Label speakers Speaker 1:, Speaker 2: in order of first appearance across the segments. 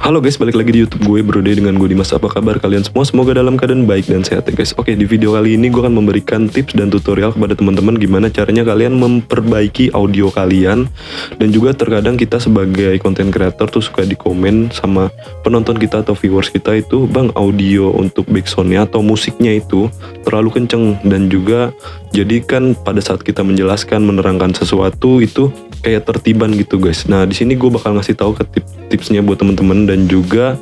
Speaker 1: Halo guys, balik lagi di YouTube gue Brode dengan gue Dimas. Apa kabar kalian semua? Semoga dalam keadaan baik dan sehat ya guys. Oke, di video kali ini gue akan memberikan tips dan tutorial kepada teman-teman gimana caranya kalian memperbaiki audio kalian. Dan juga terkadang kita sebagai content creator tuh suka di komen sama penonton kita atau viewers kita itu, bang, audio untuk backsoundnya atau musiknya itu terlalu kenceng. Dan juga jadi kan pada saat kita menjelaskan, menerangkan sesuatu itu kayak tertiban gitu guys. Nah, di sini gue bakal ngasih tahu ke tipsnya buat teman-teman, dan juga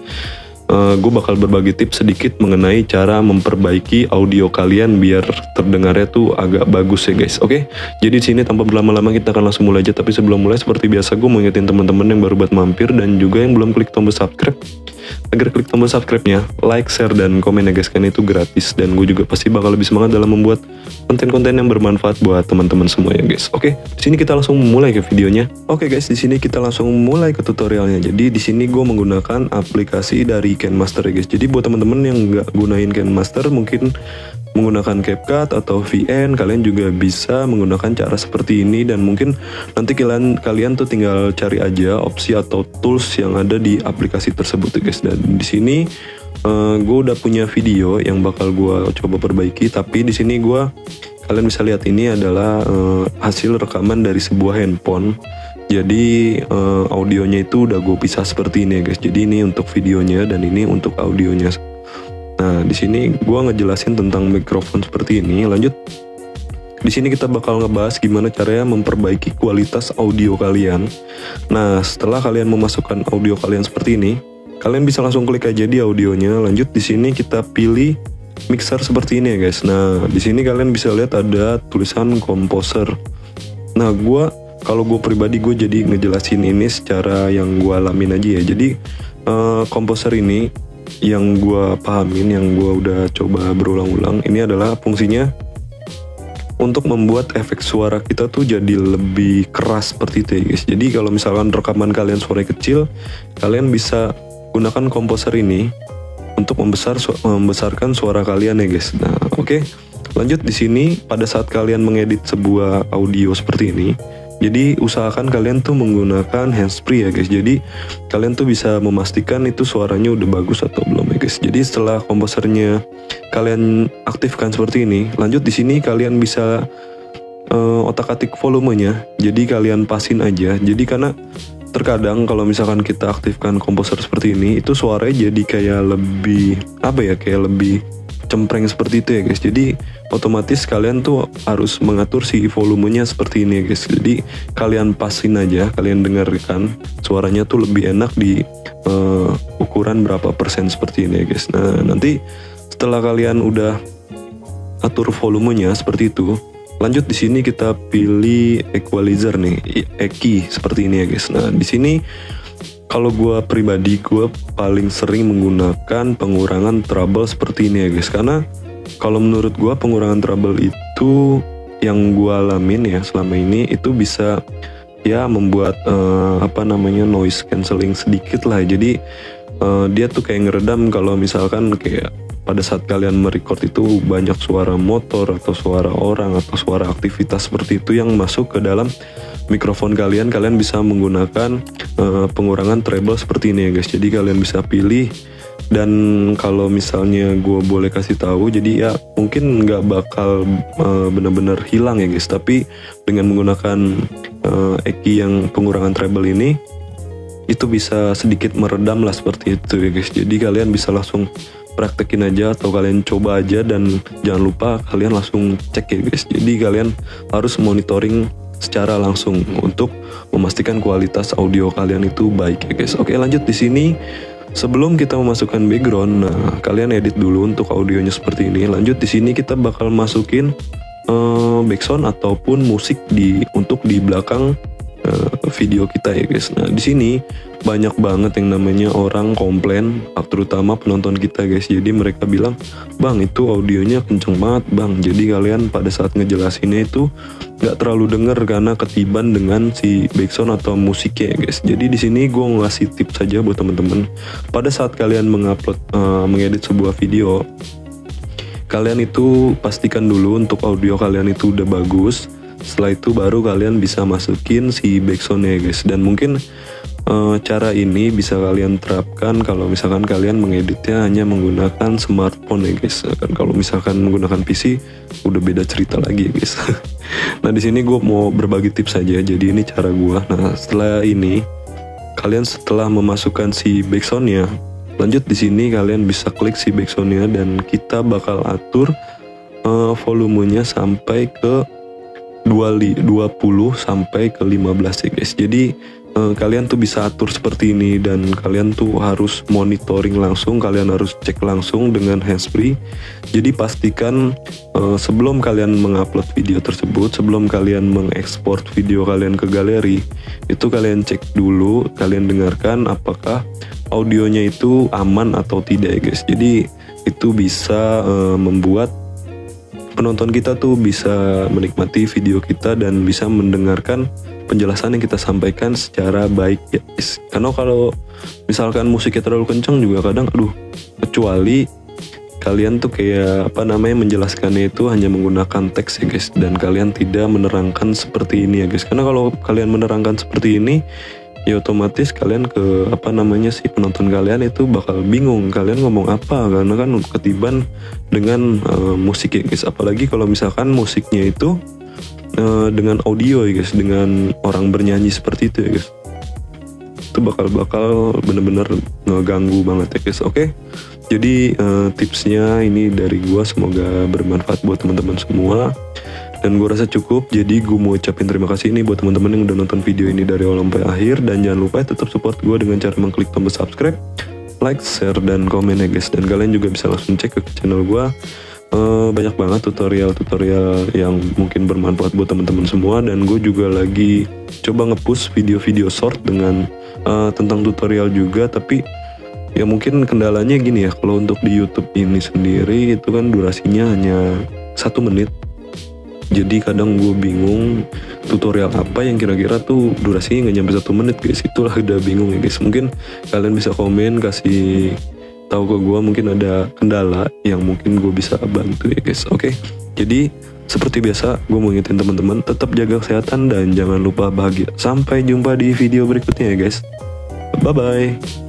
Speaker 1: gue bakal berbagi tips sedikit mengenai cara memperbaiki audio kalian biar terdengarnya tuh agak bagus ya guys. Oke, jadi di sini tanpa berlama-lama kita akan langsung mulai aja. Tapi sebelum mulai, seperti biasa gue mau ingetin teman-teman yang baru buat mampir dan juga yang belum klik tombol subscribe, agar klik tombol subscribe-nya, like, share, dan komen ya guys, karena itu gratis. Dan gue juga pasti bakal lebih semangat dalam membuat konten-konten yang bermanfaat buat teman-teman semua ya guys. Oke, di sini kita langsung mulai ke videonya. Oke guys, di sini kita langsung mulai ke tutorialnya. Jadi di sini gue menggunakan aplikasi dari KineMaster ya guys. Jadi buat teman-teman yang nggak gunain KineMaster, mungkin menggunakan CapCut atau VN, kalian juga bisa menggunakan cara seperti ini. Dan mungkin nanti kalian tuh tinggal cari aja opsi atau tools yang ada di aplikasi tersebut ya guys. Dan di sini gue udah punya video yang bakal gue coba perbaiki. Tapi di sini kalian bisa lihat ini adalah hasil rekaman dari sebuah handphone. Jadi audionya itu udah gue pisah seperti ini ya guys. Jadi ini untuk videonya dan ini untuk audionya. Nah, di sini gue ngejelasin tentang mikrofon seperti ini. Lanjut. Di sini kita bakal ngebahas gimana caranya memperbaiki kualitas audio kalian. Nah, setelah kalian memasukkan audio kalian seperti ini, kalian bisa langsung klik aja di audionya. Lanjut, di sini kita pilih mixer seperti ini ya guys. Nah, di sini kalian bisa lihat ada tulisan komposer. Nah, kalau gue pribadi gue jadi ngejelasin ini secara yang gue alamin aja ya. Jadi komposer ini yang gue pahamin, yang gue udah coba berulang-ulang, ini adalah fungsinya untuk membuat efek suara kita tuh jadi lebih keras seperti itu ya guys. Jadi kalau misalkan rekaman kalian suaranya kecil, kalian bisa gunakan komposer ini untuk membesarkan suara kalian ya guys. Nah, oke. Lanjut, di sini pada saat kalian mengedit sebuah audio seperti ini, jadi usahakan kalian tuh menggunakan handsfree ya guys. Jadi kalian tuh bisa memastikan itu suaranya udah bagus atau belum ya guys. Jadi setelah komposernya kalian aktifkan seperti ini, lanjut di sini kalian bisa otak-atik volumenya. Jadi kalian pasin aja. Jadi karena terkadang kalau misalkan kita aktifkan komposer seperti ini, itu suaranya jadi kayak lebih kayak lebih cempreng seperti itu ya guys. Jadi otomatis kalian tuh harus mengatur si volumenya seperti ini ya guys. Jadi kalian pasin aja, kalian dengarkan suaranya tuh lebih enak di ukuran berapa persen seperti ini ya guys. Nah, nanti setelah kalian udah atur volumenya seperti itu, lanjut di sini kita pilih equalizer nih, EQ seperti ini ya guys. Nah, di sini kalau gue pribadi, gue paling sering menggunakan pengurangan treble seperti ini ya guys. Karena kalau menurut gue pengurangan treble itu yang gue alamin ya selama ini, itu bisa ya membuat noise cancelling sedikit lah. Jadi dia tuh kayak ngeredam kalau misalkan kayak pada saat kalian merecord itu banyak suara motor atau suara orang atau suara aktivitas seperti itu yang masuk ke dalam mikrofon kalian bisa menggunakan pengurangan treble seperti ini ya guys. Jadi kalian bisa pilih, dan kalau misalnya gue boleh kasih tahu, jadi ya mungkin nggak bakal benar-benar hilang ya guys, tapi dengan menggunakan EQ yang pengurangan treble ini, itu bisa sedikit meredam lah seperti itu ya guys. Jadi kalian bisa langsung praktekin aja atau kalian coba aja, dan jangan lupa kalian langsung cek ya guys. Jadi kalian harus monitoring secara langsung untuk memastikan kualitas audio kalian itu baik ya guys. Oke, lanjut di sini sebelum kita memasukkan background, nah kalian edit dulu untuk audionya seperti ini. Lanjut di sini kita bakal masukin background ataupun musik untuk di belakang video kita ya guys. Nah, di sini banyak banget yang namanya orang komplain, terutama penonton kita guys. Jadi mereka bilang, bang itu audionya kenceng banget bang, jadi kalian pada saat ngejelasinnya itu nggak terlalu denger karena ketiban dengan si backsound atau musiknya ya guys. Jadi di sini gue ngasih tips saja buat temen-temen, pada saat kalian mengupload mengedit sebuah video, kalian itu pastikan dulu untuk audio kalian itu udah bagus. Setelah itu baru kalian bisa masukin si backsoundnya guys. Dan mungkin cara ini bisa kalian terapkan kalau misalkan kalian mengeditnya hanya menggunakan smartphone ya guys. Kan kalau misalkan menggunakan PC udah beda cerita lagi ya guys. Nah di sini gue mau berbagi tips saja. Jadi ini cara gue. Nah setelah ini kalian setelah memasukkan si backsoundnya, lanjut di sini kalian bisa klik si backsoundnya dan kita bakal atur volumenya sampai ke 20 sampai ke 15 ya guys. Jadi kalian tuh bisa atur seperti ini dan kalian tuh harus monitoring langsung, kalian harus cek langsung dengan handsfree. Jadi pastikan sebelum kalian mengupload video tersebut, sebelum kalian mengekspor video kalian ke galeri, itu kalian cek dulu, kalian dengarkan apakah audionya itu aman atau tidak ya guys. Jadi itu bisa membuat penonton kita tuh bisa menikmati video kita dan bisa mendengarkan penjelasan yang kita sampaikan secara baik ya guys. Karena kalau misalkan musiknya terlalu kencang juga kadang kecuali kalian tuh kayak menjelaskannya itu hanya menggunakan teks ya guys, dan kalian tidak menerangkan seperti ini ya guys. Karena kalau kalian menerangkan seperti ini ya otomatis kalian si penonton kalian itu bakal bingung kalian ngomong apa, karena kan ketiban dengan musik ya guys. Apalagi kalau misalkan musiknya itu dengan audio ya guys, dengan orang bernyanyi seperti itu ya guys, itu bakal bener-bener ngeganggu banget ya guys. Oke, jadi tipsnya ini dari gua, semoga bermanfaat buat teman-teman semua. Dan gue rasa cukup. Jadi gue mau ucapin terima kasih ini buat teman-teman yang udah nonton video ini dari awal sampai akhir. Dan jangan lupa tetap support gue dengan cara mengklik tombol subscribe, like, share, dan komen ya guys. Dan kalian juga bisa langsung cek ke channel gue. Banyak banget tutorial-tutorial yang mungkin bermanfaat buat teman-teman semua. Dan gue juga lagi coba nge-push video-video short dengan tentang tutorial juga. Tapi ya mungkin kendalanya gini ya, kalau untuk di YouTube ini sendiri itu kan durasinya hanya 1 menit. Jadi kadang gue bingung tutorial apa yang kira-kira tuh durasinya nggak nyampe 1 menit guys. Itulah udah bingung ya guys. Mungkin kalian bisa komen, kasih tahu ke gue mungkin ada kendala yang mungkin gue bisa bantu ya guys. Oke, jadi seperti biasa gue mau ingetin teman-teman tetap jaga kesehatan dan jangan lupa bahagia. Sampai jumpa di video berikutnya ya guys. Bye bye.